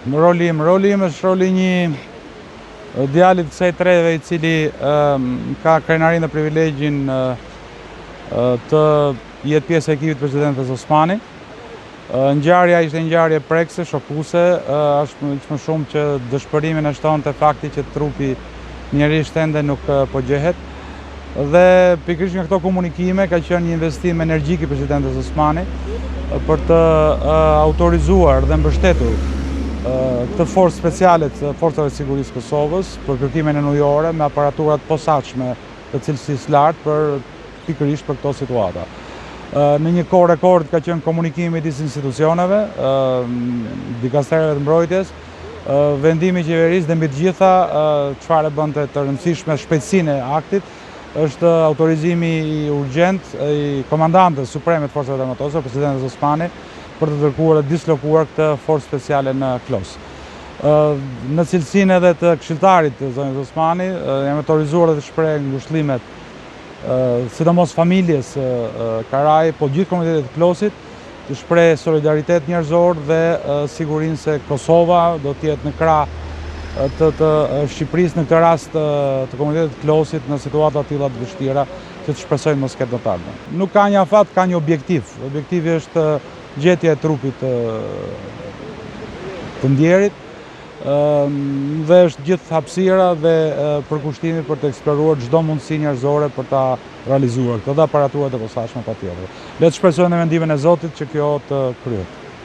Roli im është roli një djalit kësaj treve i cili ka krenarinë dhe privilegjin të jetë pjesë e ekipit presidentes Osmani. Ngjarja ishte ngjarje prekse, shokuese, është më shumë që dëshpërimin e shtonte fakti që trupi njerëzisht ende nuk po gjehet. Dhe pikërisht nga këto komunikime ka qenë një investim energjik i presidentes Osmani për të autorizuar dhe mbështetur këtë forcë speciale të Forcave të Sigurisë së Kosovës për kërkimin e ujore me aparaturat posaçme të cilësisë lartë për pikërisht për këto situata. Në një kohë rekord ka qenë komunikimi midis institucioneve, dikastereve të mbrojtjes, vendimi i qeverisë dhe mbi të gjitha çfarë bënte të rëndësishme shpejtësinë e aktit është autorizimi i urgjent i komandantës supreme të Forcave Armatose, presidentes Osmani, për të dërguar dhe dislokuar këtë forcë speciale në Klos. Në cilësinë edhe të këshilltarit të zonës Osmani, jam autorizuar dhe të shpreh ngushëllimet sidomos familjes Karaj, po gjithë komunitetit të Klosit, të shpreh solidaritet njerëzor dhe sigurinë se Kosova do të jetë në krah të Shqipërisë në këtë rast të komunitetit të Klosit në situata të tilla të vështira që të shpresojmë mos ketë më të ardhmen. Nuk ka një afat, ka një objektiv. Objektivi është gjetja e trupit të ndjerit dhe është gjithë hapësira dhe përkushtimi për të eksploruar çdo mundësi njerëzore për ta realizuar këtë dhe aparaturat e posaçme patjetër. Le të shpresojmë në mendimin e Zotit që kjo të kryhet.